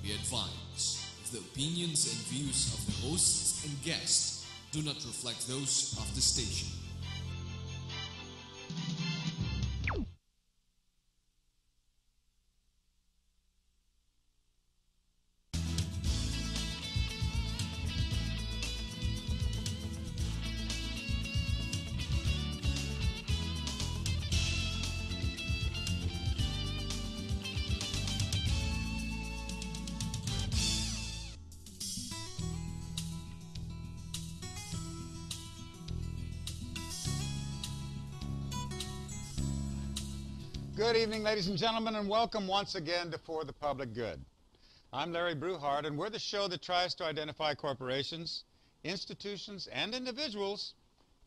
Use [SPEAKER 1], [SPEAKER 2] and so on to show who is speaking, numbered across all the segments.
[SPEAKER 1] Be advised, the opinions and views of the hosts and guests do not reflect those of the station.
[SPEAKER 2] Good evening, ladies and gentlemen, and welcome once again to For the Public Good. I'm Larry Brouhard, and we're the show that tries to identify corporations, institutions, and individuals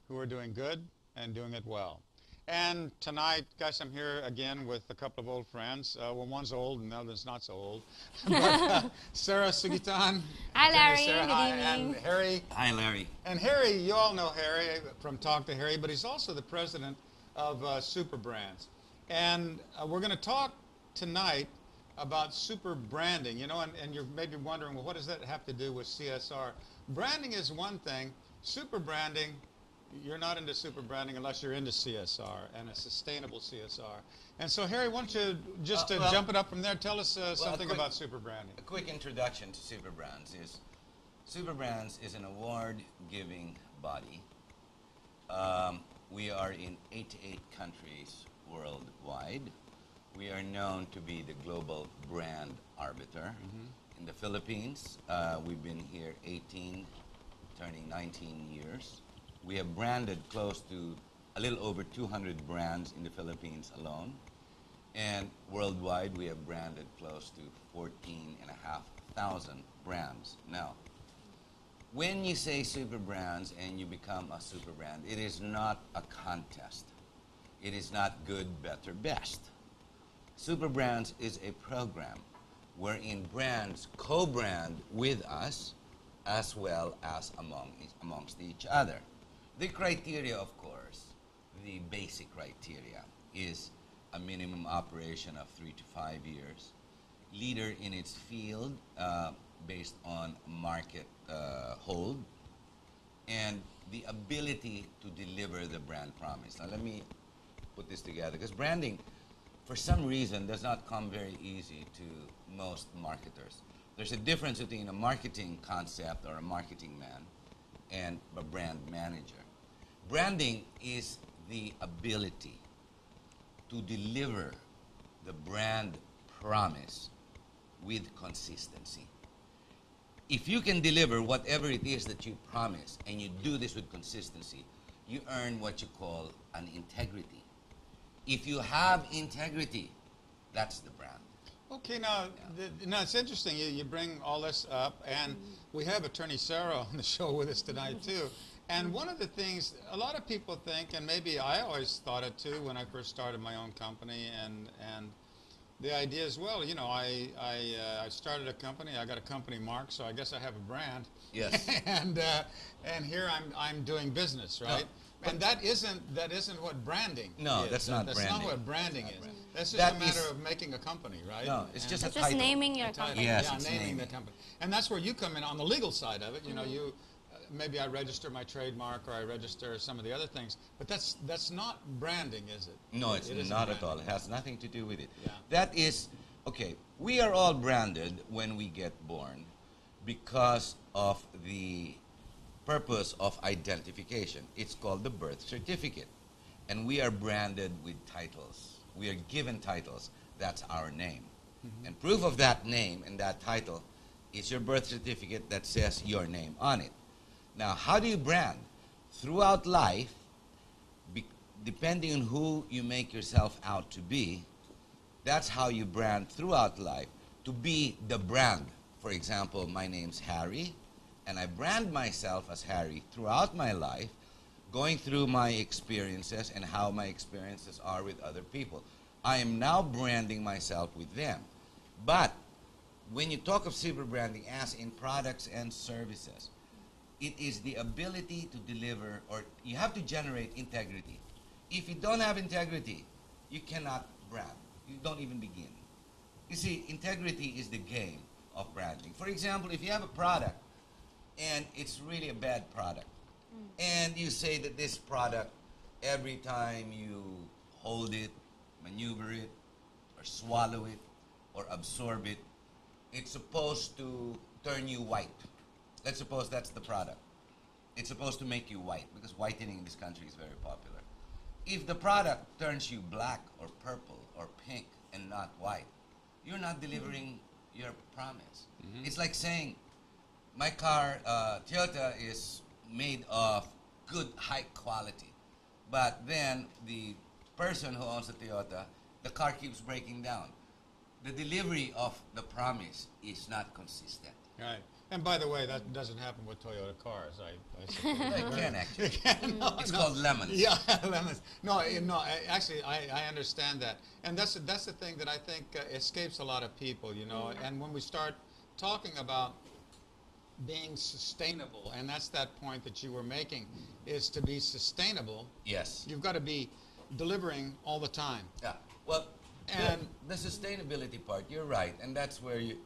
[SPEAKER 2] who are doing good and doing it well. And tonight, guys, I'm here again with a couple of old friends. Well, one's old and the other's not so old. But, Sara, Suguitan.
[SPEAKER 3] Hi, Larry.
[SPEAKER 2] Sara,
[SPEAKER 3] Good
[SPEAKER 2] hi,
[SPEAKER 3] evening.
[SPEAKER 2] and Harry.
[SPEAKER 4] Hi, Larry.
[SPEAKER 2] And Harry, you all know Harry from Talk to Harry, but he's also the president of Superbrands. And we're going to talk tonight about super branding, you know, and you're maybe wondering, well, what does that have to do with CSR? Branding is one thing. Super branding, you're not into super branding unless you're into CSR and a sustainable CSR. And so, Harry, why don't you just jump it up from there, tell us something about super branding.
[SPEAKER 4] A quick introduction to Superbrands is, Superbrands is an award-giving body. We are in 88 countries worldwide. We are known to be the global brand arbiter. In the Philippines, we've been here 18, turning 19 years. We have branded close to a little over 200 brands in the Philippines alone. And worldwide, we have branded close to 14,500 brands. Now, when you say super brands and you become a super brand, it is not a contest. It is not good, better, best. Superbrands is a program wherein brands co-brand with us as well as amongst each other. The criteria, of course, the basic criteria is a minimum operation of 3 to 5 years, leader in its field based on market hold, and the ability to deliver the brand promise. Now let me put this together, because branding, for some reason, does not come very easy to most marketers. There's a difference between a marketing concept or a marketing man and a brand manager. Branding is the ability to deliver the brand promise with consistency. If you can deliver whatever it is that you promise and you do this with consistency, you earn what you call an integrity. If you have integrity, that's the brand.
[SPEAKER 2] Okay, now, now it's interesting you bring all this up, and we have Attorney Sara on the show with us tonight too. And one of the things a lot of people think, and maybe I always thought it too when I first started my own company, and the idea is, well, you know, I started a company, I got a company mark, so I guess I have a brand.
[SPEAKER 4] Yes.
[SPEAKER 2] and here I'm doing business, right? No. And that isn't what branding
[SPEAKER 4] No,
[SPEAKER 2] is.
[SPEAKER 4] That's not
[SPEAKER 2] that's
[SPEAKER 4] branding.
[SPEAKER 2] not what branding is.
[SPEAKER 4] Branding.
[SPEAKER 2] That's just
[SPEAKER 4] That
[SPEAKER 2] a matter of making a company, right?
[SPEAKER 4] No, it's just a
[SPEAKER 3] It's
[SPEAKER 4] title.
[SPEAKER 3] just naming your company.
[SPEAKER 4] Yes,
[SPEAKER 2] yeah,
[SPEAKER 4] it's
[SPEAKER 2] naming
[SPEAKER 4] naming.
[SPEAKER 2] the company. And that's where you come in on the legal side of it. You know, you maybe I register my trademark or I register some of the other things, but that's not branding, is it?
[SPEAKER 4] No, it's
[SPEAKER 2] it
[SPEAKER 4] not at all. It has nothing to do with it.
[SPEAKER 2] Yeah.
[SPEAKER 4] That is, okay, we are all branded when we get born because of the purpose of identification. It's called the birth certificate. And we are branded with titles. We are given titles. That's our name. And proof of that name and that title is your birth certificate that says your name on it. Now, how do you brand? Throughout life, depending on who you make yourself out to be, that's how you brand throughout life, to be the brand. For example, my name's Harry, and I brand myself as Harry throughout my life, going through my experiences and how my experiences are with other people. I am now branding myself with them. But when you talk of super branding as in products and services, it is the ability to deliver, or you have to generate integrity. If you don't have integrity, you cannot brand. You don't even begin. You see, integrity is the game of branding. For example, if you have a product and it's really a bad product, and you say that this product, every time you hold it, maneuver it, or swallow it, or absorb it, it's supposed to turn you white. Let's suppose that's the product. It's supposed to make you white, because whitening in this country is very popular. If the product turns you black or purple or pink and not white, you're not delivering your promise. It's like saying, my car, Toyota, is made of good, high quality. But then the person who owns the Toyota, the car keeps breaking down. The delivery of the promise is not consistent.
[SPEAKER 2] Right. And by the way, that doesn't happen with Toyota cars. I suppose.
[SPEAKER 4] It can actually.
[SPEAKER 2] It can. No,
[SPEAKER 4] It's
[SPEAKER 2] no.
[SPEAKER 4] called lemons.
[SPEAKER 2] Yeah, lemons. No, actually, I understand that. And that's the thing that I think escapes a lot of people, you know. And when we start talking about being sustainable, and that's that point that you were making, is to be sustainable,
[SPEAKER 4] Yes.
[SPEAKER 2] you've got to be delivering all the time.
[SPEAKER 4] Yeah. Well,
[SPEAKER 2] And-
[SPEAKER 4] the sustainability part, you're right. And that's where the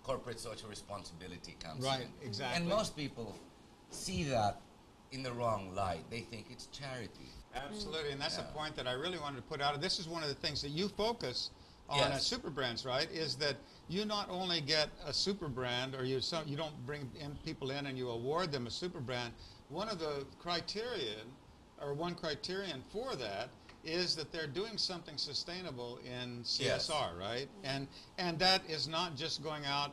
[SPEAKER 4] corporate social responsibility comes
[SPEAKER 2] Right,
[SPEAKER 4] in.
[SPEAKER 2] exactly.
[SPEAKER 4] And most people see that in the wrong light. They think it's charity.
[SPEAKER 2] Absolutely, and that's
[SPEAKER 4] Yeah.
[SPEAKER 2] a point that I really wanted to put out. This is one of the things that you focus on at
[SPEAKER 4] Yes.
[SPEAKER 2] Superbrands, right? Is that you not only get a super brand, or you don't bring in people in and you award them a super brand. One of the one criterion for that is that they're doing something sustainable in CSR, right? And that is not just going out,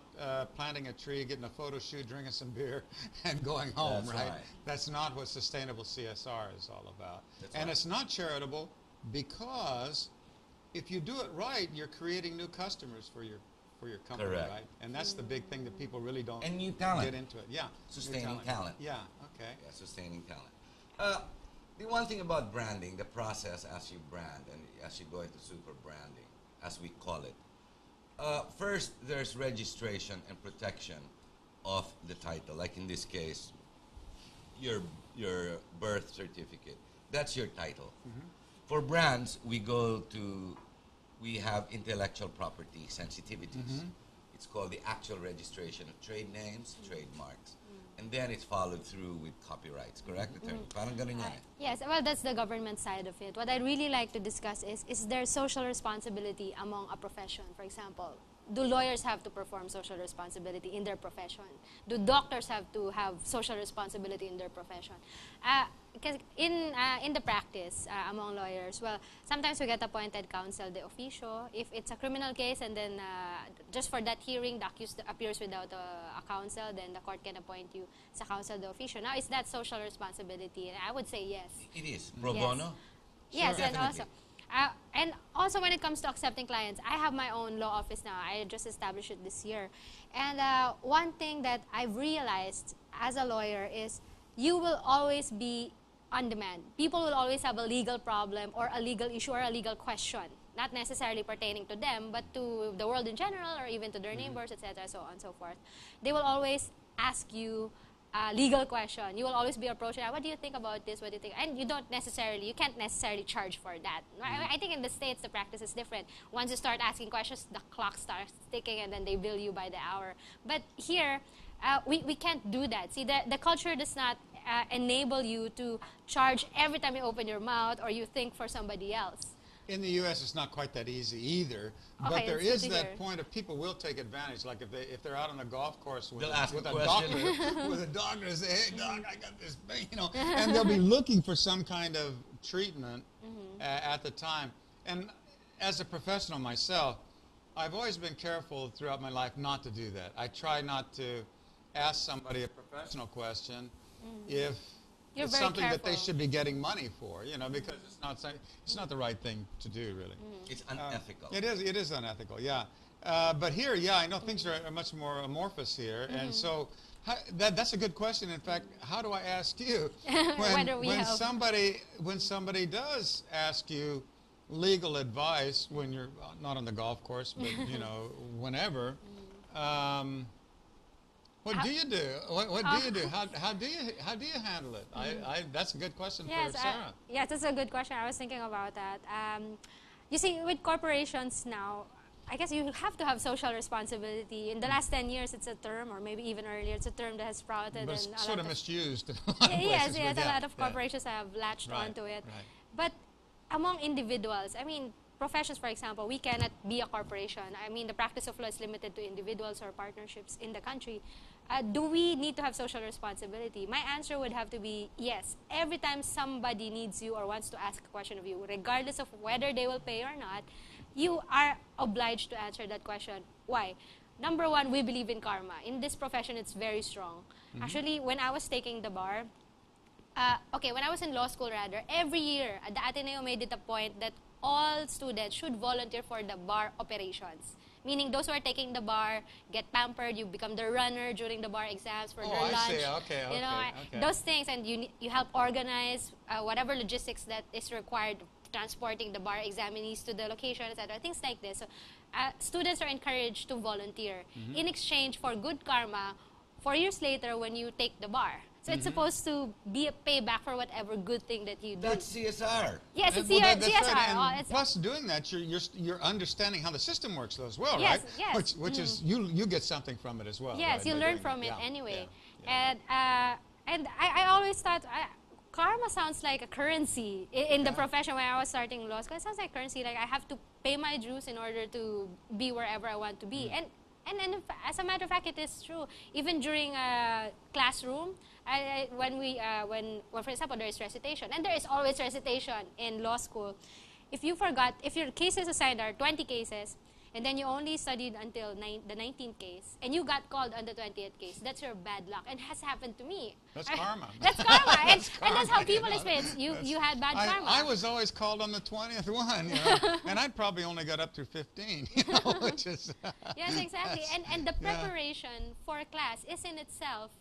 [SPEAKER 2] planting a tree, getting a photo shoot, drinking some beer, and going home,
[SPEAKER 4] That's
[SPEAKER 2] right?
[SPEAKER 4] right.
[SPEAKER 2] That's not what sustainable CSR is all about.
[SPEAKER 4] That's
[SPEAKER 2] And
[SPEAKER 4] right.
[SPEAKER 2] it's not charitable because if you do it right, you're creating new customers for your company,
[SPEAKER 4] Correct.
[SPEAKER 2] right? And that's the big thing that people really don't
[SPEAKER 4] And new talent.
[SPEAKER 2] get into it. Yeah, new
[SPEAKER 4] Sustaining talent.
[SPEAKER 2] Yeah, okay.
[SPEAKER 4] Yeah, sustaining talent. The one thing about branding, the process as you brand and as you go into super branding, as we call it. First, there's registration and protection of the title. Like in this case, your birth certificate. That's your title. For brands, we have intellectual property sensitivities. It's called the actual registration of trade names, trademarks. And then it's followed through with copyrights, correct, attorney? Parang ganun yan eh.
[SPEAKER 3] Yes, well, that's the government side of it. What I'd really like to discuss is there social responsibility among a profession? For example, do lawyers have to perform social responsibility in their profession? Do doctors have to have social responsibility in their profession? Because in the practice among lawyers, well, sometimes we get appointed counsel de officio. If it's a criminal case and then just for that hearing, the accused appears without a counsel, then the court can appoint you as a counsel de officio. Now, is that social responsibility? And I would say yes.
[SPEAKER 4] It is. Pro
[SPEAKER 3] Yes.
[SPEAKER 4] bono?
[SPEAKER 3] Yes,
[SPEAKER 4] Sure.
[SPEAKER 3] and
[SPEAKER 4] Definitely.
[SPEAKER 3] also when it comes to accepting clients, I have my own law office now. I just established it this year. And one thing that I've realized as a lawyer is you will always be on demand. People will always have a legal problem or a legal issue or a legal question, not necessarily pertaining to them, but to the world in general or even to their neighbors, etc., so on and so forth. They will always ask you a legal question. You will always be approached, what do you think about this? What do you think? And you can't necessarily charge for that. I think in the States, the practice is different. Once you start asking questions, the clock starts ticking and then they bill you by the hour. But here, we can't do that. See, the culture does not enable you to charge every time you open your mouth or you think for somebody else.
[SPEAKER 2] In the U.S., it's not quite that easy either.
[SPEAKER 3] Okay,
[SPEAKER 2] But there
[SPEAKER 3] it's good
[SPEAKER 2] is
[SPEAKER 3] to
[SPEAKER 2] that
[SPEAKER 3] hear.
[SPEAKER 2] point of people will take advantage. Like if they're out on the golf course with,
[SPEAKER 4] They'll ask
[SPEAKER 2] with
[SPEAKER 4] a
[SPEAKER 2] a
[SPEAKER 4] question.
[SPEAKER 2] doctor, with a doctor, and say, "Hey, doc, I got this thing," and they'll be looking for some kind of treatment at the time. And as a professional myself, I've always been careful throughout my life not to do that. I try not to ask somebody a professional question if
[SPEAKER 3] You're
[SPEAKER 2] it's
[SPEAKER 3] very
[SPEAKER 2] something that they
[SPEAKER 3] careful.
[SPEAKER 2] should be getting money for, because it's not the right thing to do, really.
[SPEAKER 4] It's unethical.
[SPEAKER 2] It is unethical, yeah. But here, I know things are much more amorphous here, and so that's a good question. In fact, how do I ask you when somebody does ask you legal advice when you're not on the golf course, but whenever? What do you do? What do you do? How do you handle it? That's a good question for Sara.
[SPEAKER 3] Yes, that's a good question. I was thinking about that. You see, with corporations now, I guess you have to have social responsibility. In the last 10 years, it's a term, or maybe even earlier, it's a term that has sprouted.
[SPEAKER 2] But it's
[SPEAKER 3] and
[SPEAKER 2] sort of misused in a lot of places.
[SPEAKER 3] yes,
[SPEAKER 2] but
[SPEAKER 3] a lot of corporations have latched onto it.
[SPEAKER 2] Right.
[SPEAKER 3] But among individuals, I mean, professions, for example, we cannot be a corporation. I mean, the practice of law is limited to individuals or partnerships in the country. Do we need to have social responsibility? My answer would have to be yes. Every time somebody needs you or wants to ask a question of you, regardless of whether they will pay or not, you are obliged to answer that question. Why? Number one, we believe in karma. In this profession, it's very strong. Actually, when I was taking the bar, when I was in law school rather, every year, the Ateneo made it a point that all students should volunteer for the bar operations. Meaning those who are taking the bar get pampered, you become the runner during the bar exams for their lunch.
[SPEAKER 2] See. Okay,
[SPEAKER 3] you know, those things, and you help organize whatever logistics that is required, transporting the bar examinees to the location, etc. Things like this. So students are encouraged to volunteer in exchange for good karma 4 years later when you take the bar. So it's supposed to be a payback for whatever good thing that you do.
[SPEAKER 4] That's CSR.
[SPEAKER 3] Yes, it's
[SPEAKER 2] that's
[SPEAKER 3] CSR.
[SPEAKER 2] Right. And plus doing that, you're understanding how the system works as well,
[SPEAKER 3] yes,
[SPEAKER 2] right?
[SPEAKER 3] Yes.
[SPEAKER 2] Which is, you get something from it as well.
[SPEAKER 3] Yes,
[SPEAKER 2] right,
[SPEAKER 3] you learn from it anyway. And I always thought, karma sounds like a currency in the profession when I was starting law school. It sounds like currency, like I have to pay my dues in order to be wherever I want to be. And as a matter of fact, it is true. Even during a classroom, when for example, there is recitation, and there is always recitation in law school. If your cases assigned are 20 cases, and then you only studied until the 19th case, and you got called on the 20th case, that's your bad luck, and has happened to me.
[SPEAKER 2] That's karma.
[SPEAKER 3] That's karma, and that's how people experience. You had bad karma.
[SPEAKER 2] I was always called on the 20th one, and I probably only got up to 15, which is...
[SPEAKER 3] yes, exactly, and the preparation for a class is in itself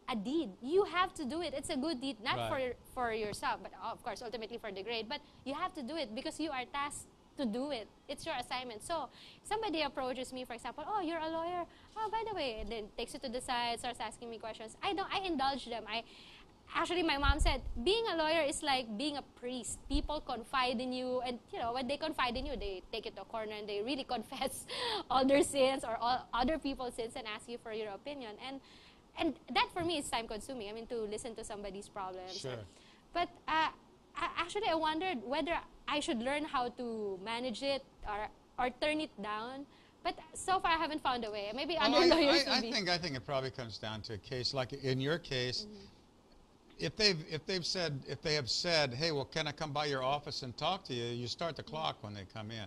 [SPEAKER 3] a deed. You have to do it. It's a good deed, not for yourself, but of course, ultimately for the grade, but you have to do it because you are tasked to do it. It's your assignment. So somebody approaches me, for example, oh, you're a lawyer. Oh, by the way, and then takes you to the side, starts asking me questions. I indulge them. Actually, my mom said, being a lawyer is like being a priest. People confide in you, and when they confide in you, they take it to a corner and they really confess all their sins or all other people's sins and ask you for your opinion. And that for me is time consuming. I mean, to listen to somebody's problems.
[SPEAKER 2] Sure.
[SPEAKER 3] But actually, I wondered whether I should learn how to manage it or turn it down. But so far, I haven't found a way. Maybe other lawyers will be.
[SPEAKER 2] I think it probably comes down to a case like in your case. If they have said, hey, well, can I come by your office and talk to you? You start the clock when they come in.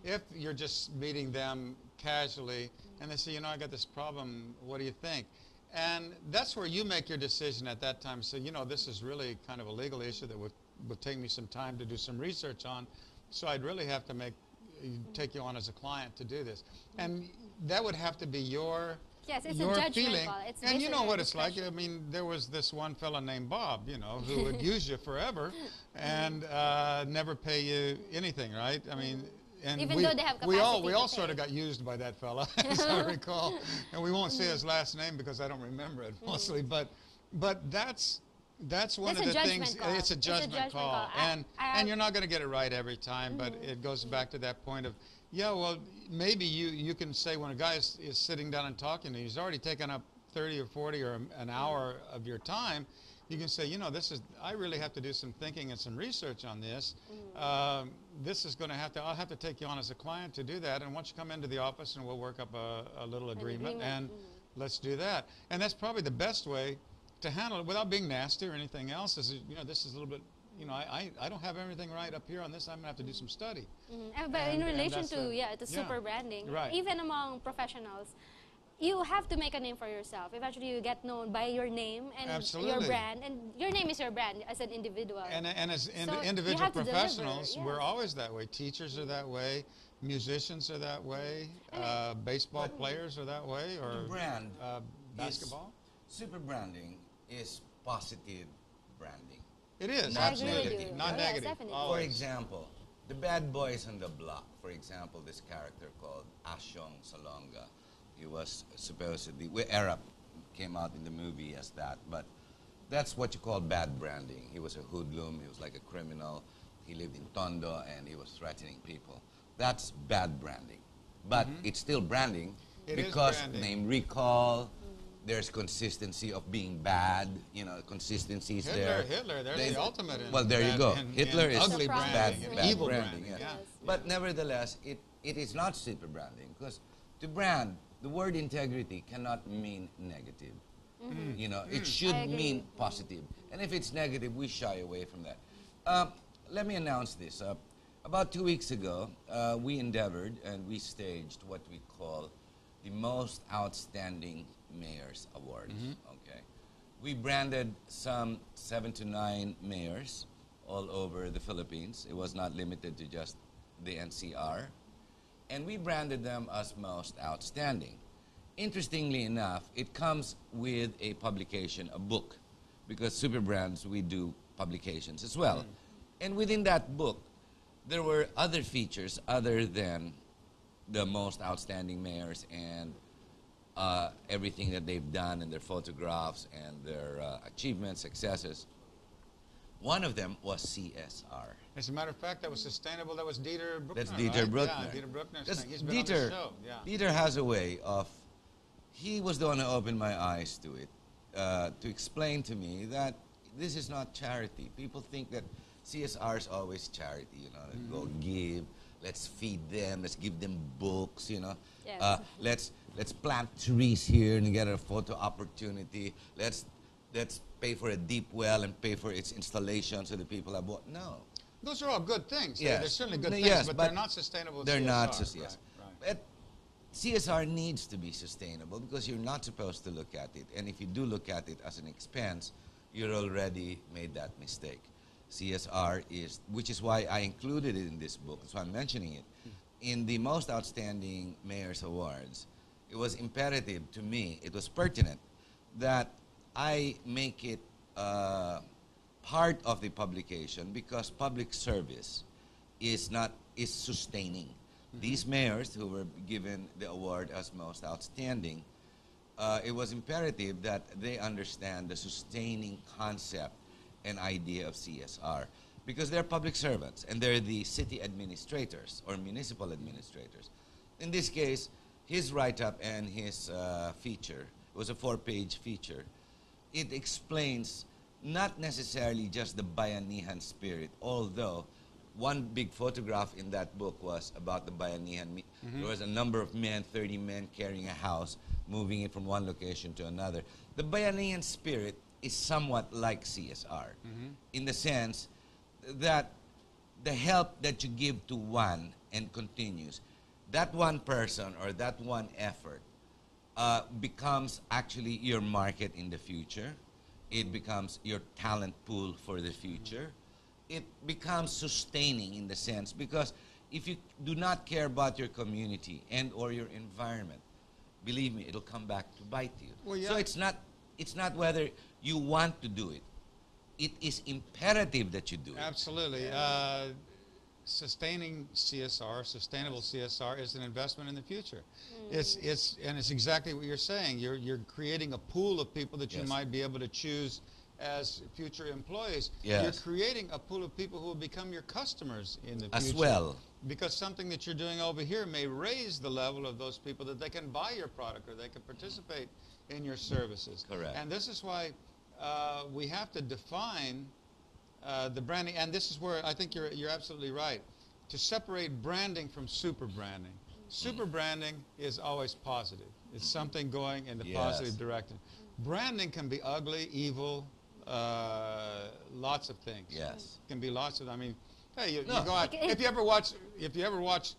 [SPEAKER 2] If you're just meeting them casually and they say, I got this problem. What do you think? And that's where you make your decision at that time. So, this is really kind of a legal issue that would take me some time to do some research on. So I'd really have to take you on as a client to do this. And that would have to be your
[SPEAKER 3] it's
[SPEAKER 2] your
[SPEAKER 3] a judgment
[SPEAKER 2] feeling.
[SPEAKER 3] Call. It's
[SPEAKER 2] and you know what it's like.
[SPEAKER 3] discretion.
[SPEAKER 2] I mean, there was this one fella named Bob, who would use you forever and never pay you anything, right? I mean, and
[SPEAKER 3] even though they have capacity
[SPEAKER 2] we all
[SPEAKER 3] to
[SPEAKER 2] sort
[SPEAKER 3] pay.
[SPEAKER 2] of got used by that fella, as I recall. And we won't say his last name because I don't remember it mostly. But that's one of the things.
[SPEAKER 3] Call.
[SPEAKER 2] It's a judgment call, and you're not going to get it right every time. But it goes back to that point of, well, maybe you can say when a guy is sitting down and talking to you, he's already taken up 30 or 40 or an hour of your time. You can say, I really have to do some thinking and some research on this. This is going to I'll have to take you on as a client to do that. And once you come into the office, and we'll work up a little agreement, and let's do that. And that's probably the best way to handle it without being nasty or anything else. Is this is a little bit. I don't have everything right up here on this. I'm going to have to do some study.
[SPEAKER 3] But in relation to super branding, even among professionals, you have to make a name for yourself. Eventually, you get known by your name and your brand. And your name is your brand as an individual.
[SPEAKER 2] And as individual professionals, we're always that way. Teachers are that way. Musicians are that way. Baseball players are that way. Or
[SPEAKER 4] the brand
[SPEAKER 2] basketball.
[SPEAKER 4] Super branding is positive branding.
[SPEAKER 2] It is.
[SPEAKER 4] Not negative.
[SPEAKER 2] Not negative.
[SPEAKER 3] Definitely.
[SPEAKER 4] For example, the Bad Boys on the Block, for example, this character called Asyong Salonga. He was supposedly, Arab came out in the movie as that, but that's what you call bad branding. He was a hoodlum, he was like a criminal, he lived in Tondo, and he was threatening people. That's bad branding. but it's still branding
[SPEAKER 2] It is
[SPEAKER 4] because
[SPEAKER 2] branding.
[SPEAKER 4] name recall. There's consistency of being bad. You know, consistency is there.
[SPEAKER 2] Hitler, they're
[SPEAKER 4] They-
[SPEAKER 2] the ultimate in
[SPEAKER 4] Well, there you
[SPEAKER 2] bad-
[SPEAKER 4] go.
[SPEAKER 2] in
[SPEAKER 4] Hitler is
[SPEAKER 2] ugly
[SPEAKER 3] bad-
[SPEAKER 2] branding, and
[SPEAKER 3] bad
[SPEAKER 2] evil
[SPEAKER 4] branding,
[SPEAKER 2] branding.
[SPEAKER 4] yeah.
[SPEAKER 3] Yes.
[SPEAKER 4] But nevertheless, it is not super branding because to brand, the word integrity cannot mean negative. You know, it should
[SPEAKER 3] I agree.
[SPEAKER 4] mean positive. And if it's negative, we shy away from that. Let me announce this. About 2 weeks ago, we endeavored and we staged what we call the Most Outstanding Mayors Awards. Okay, we branded some 7 to 9 mayors all over the Philippines. It was not limited to just the NCR, and we branded them as Most Outstanding. Interestingly enough, it comes with a publication, a book, because Super Brands, we do publications as well. And within that book, there were other features other than the most outstanding mayors and everything that they've done and their photographs and their achievements, successes. One of them was CSR.
[SPEAKER 2] As a matter of fact, that was sustainable. That was Dieter Bruckner.
[SPEAKER 4] That's Dieter
[SPEAKER 2] right?
[SPEAKER 4] Bruckner.
[SPEAKER 2] Yeah, Dieter Bruckner's
[SPEAKER 4] That's
[SPEAKER 2] thing. He's been on the show. Yeah.
[SPEAKER 4] Dieter has a way of, he was the one who opened my eyes to it, to explain to me that this is not charity. People think that CSR is always charity, you know, go give, let's feed them, let's give them books, you know.
[SPEAKER 3] Yes.
[SPEAKER 4] Let's plant trees here and get a photo opportunity. Let's pay for a deep well and pay for its installation so the people have water. No.
[SPEAKER 2] Those are all good things.
[SPEAKER 4] Yes.
[SPEAKER 2] They're certainly good
[SPEAKER 4] No,
[SPEAKER 2] things,
[SPEAKER 4] yes,
[SPEAKER 2] but
[SPEAKER 4] but
[SPEAKER 2] they're not sustainable.
[SPEAKER 4] They're
[SPEAKER 2] CSR.
[SPEAKER 4] not just yes.
[SPEAKER 2] Right.
[SPEAKER 4] But CSR needs to be sustainable because you're not supposed to look at it. And if you do look at it as an expense, you're already made that mistake. CSR is, which is why I included it in this book, that's why I'm mentioning it. In the Most Outstanding Mayors Awards, it was imperative to me, it was pertinent, that I make it part of the publication because public service is sustaining. These mayors who were given the award as most outstanding, it was imperative that they understand the sustaining concept and idea of CSR because they're public servants and they're the city administrators or municipal administrators. In this case, his write-up and his feature, it was a 4-page feature, it explains not necessarily just the Bayanihan spirit, although one big photograph in that book was about the Bayanihan. There was a number of men, 30 men carrying a house, moving it from one location to another. The Bayanihan spirit is somewhat like CSR in the sense that the help that you give to one and continues, that one person or that one effort becomes actually your market in the future. It becomes your talent pool for the future. It becomes sustaining in the sense because if you do not care about your community and or your environment, believe me, it'll come back to bite you.
[SPEAKER 2] Well, yeah.
[SPEAKER 4] So it's not whether you want to do it. It is imperative that you do it.
[SPEAKER 2] Absolutely. Sustaining CSR, sustainable CSR, is an investment in the future. It's exactly what you're saying. You're creating a pool of people that you
[SPEAKER 4] Yes.
[SPEAKER 2] might be able to choose as future employees.
[SPEAKER 4] Yes.
[SPEAKER 2] You're creating a pool of people who will become your customers in the
[SPEAKER 4] As
[SPEAKER 2] future.
[SPEAKER 4] well.
[SPEAKER 2] Because something that you're doing over here may raise the level of those people that they can buy your product or they can participate in your services.
[SPEAKER 4] Correct.
[SPEAKER 2] And this is why we have to define the branding, and this is where I think you're absolutely right. To separate branding from super branding. Super branding is always positive. It's something going in the
[SPEAKER 4] Yes.
[SPEAKER 2] positive direction. Branding can be ugly, evil, lots of things.
[SPEAKER 4] Yes.
[SPEAKER 2] Can be lots of. I mean, hey, you
[SPEAKER 4] No.
[SPEAKER 2] go out. If you ever watch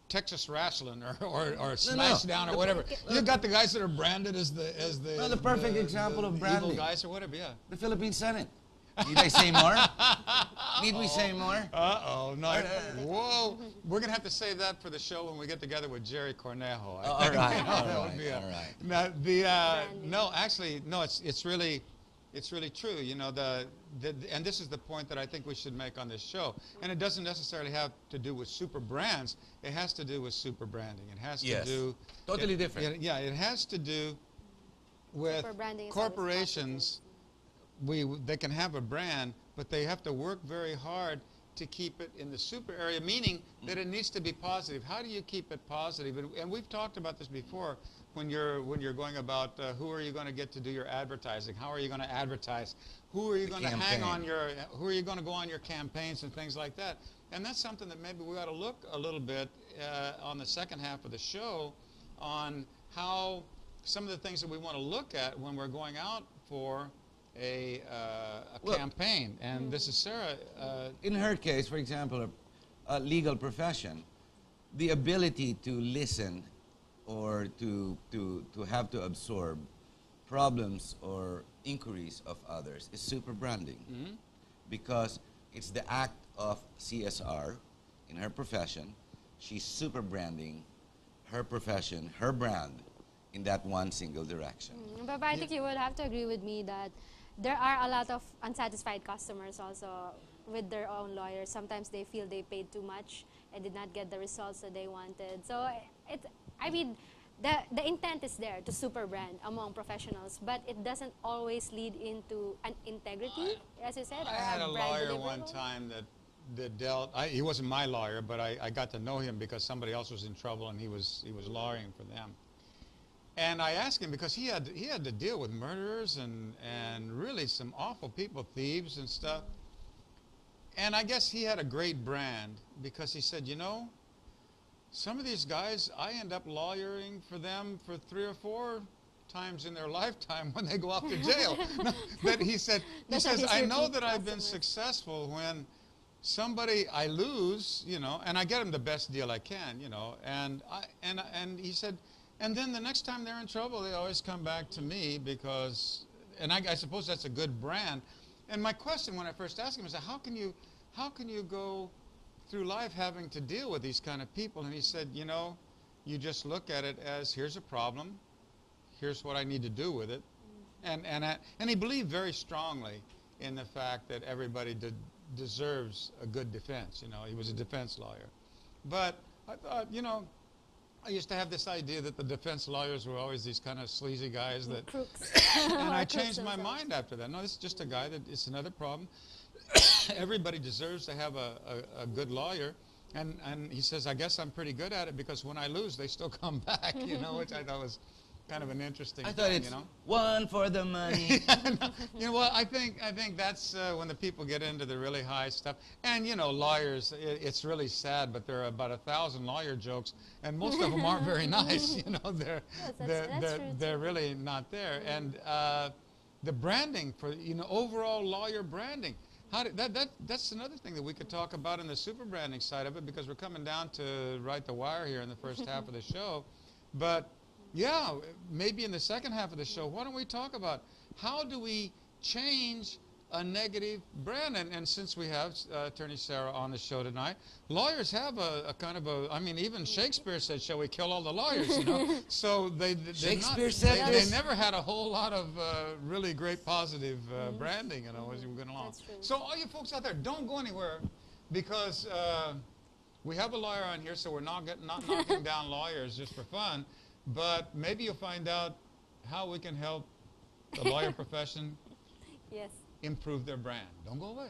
[SPEAKER 2] Texas Wrestling or Smashdown or whatever, you got the guys that are branded as the
[SPEAKER 4] Well, the perfect example of branding.
[SPEAKER 2] evil guys or whatever. Yeah.
[SPEAKER 4] The Philippine Senate. Need I say more? Need we say more?
[SPEAKER 2] Uh-oh, no. Whoa. We're going to have to save that for the show when we get together with Jerry Cornejo.
[SPEAKER 4] All right,
[SPEAKER 2] That
[SPEAKER 4] all
[SPEAKER 2] would be
[SPEAKER 4] right, all right.
[SPEAKER 2] Now, no, actually, no, it's really true. You know, and this is the point that I think we should make on this show. And it doesn't necessarily have to do with super brands. It has to do with super branding. It has
[SPEAKER 4] Yes.
[SPEAKER 2] to do...
[SPEAKER 4] Totally different.
[SPEAKER 2] It has to do with
[SPEAKER 3] Super branding is always
[SPEAKER 2] corporations. They can have a brand, but they have to work very hard to keep it in the super area, meaning that it needs to be positive. How do you keep it positive? And we've talked about this before when you're going about who are you going to get to do your advertising? How are you going to advertise? Who are you going to hang on your? Who are you going to go on your campaigns and things like that? And that's something that maybe we ought to look a little bit on the second half of the show on how some of the things that we want to look at when we're going out for a campaign. And this is Sara.
[SPEAKER 4] In her case, for example, a legal profession, the ability to listen or to have to absorb problems or inquiries of others is super branding, because it's the act of CSR in her profession. She's super branding her profession, her brand, in that one single direction.
[SPEAKER 3] But I think you would have to agree with me that there are a lot of unsatisfied customers also with their own lawyers. Sometimes they feel they paid too much and did not get the results that they wanted. So I mean, the intent is there to super brand among professionals, but it doesn't always lead into an integrity, as you said.
[SPEAKER 2] I had a lawyer one time that dealt. He wasn't my lawyer, but I got to know him because somebody else was in trouble and he was lawyering for them. And I asked him because he had to deal with murderers and really some awful people, thieves and stuff. And I guess he had a great brand because he said, you know, some of these guys, I end up lawyering for them for 3 or 4 times in their lifetime when they go off to jail. But he says, I know that I've been successful when somebody I lose, you know, and I get them the best deal I can, you know, and he said, and then the next time they're in trouble, they always come back to me because, and I suppose that's a good brand. And my question when I first asked him is, how can you go through life having to deal with these kind of people? And he said, you know, you just look at it as, here's a problem, here's what I need to do with it. And he believed very strongly in the fact that everybody deserves a good defense. You know, he was a defense lawyer. But I thought, you know, I used to have this idea that the defense lawyers were always these kind of sleazy guys that,
[SPEAKER 3] crooks.
[SPEAKER 2] and I changed my mind after that. No, this is just a guy that, it's another problem. Everybody deserves to have a good lawyer. And he says, I guess I'm pretty good at it because when I lose, they still come back, you know, which I thought was kind of an interesting thing, you know.
[SPEAKER 4] One for the money.
[SPEAKER 2] You know, well, I think that's when the people get into the really high stuff. And, you know, lawyers, it's really sad, but there are about 1,000 lawyer jokes, and most of them aren't very nice, you know. They're really not there. And the branding for, you know, overall lawyer branding. That's another thing that we could talk about in the super branding side of it, because we're coming down to right the wire here in the first half of the show. But yeah, maybe in the second half of the show, why don't we talk about how do we change a negative brand? And since we have Attorney Sara on the show tonight, lawyers have a kind of a, I mean, even Shakespeare said, shall we kill all the lawyers, you know? So they never had a whole lot of really great positive branding, you know, as we went along.
[SPEAKER 3] That's true.
[SPEAKER 2] So all you folks out there, don't go anywhere, because we have a lawyer on here, so we're not knocking down lawyers just for fun. But maybe you'll find out how we can help the lawyer profession
[SPEAKER 3] Yes.
[SPEAKER 2] improve their brand. Don't go away.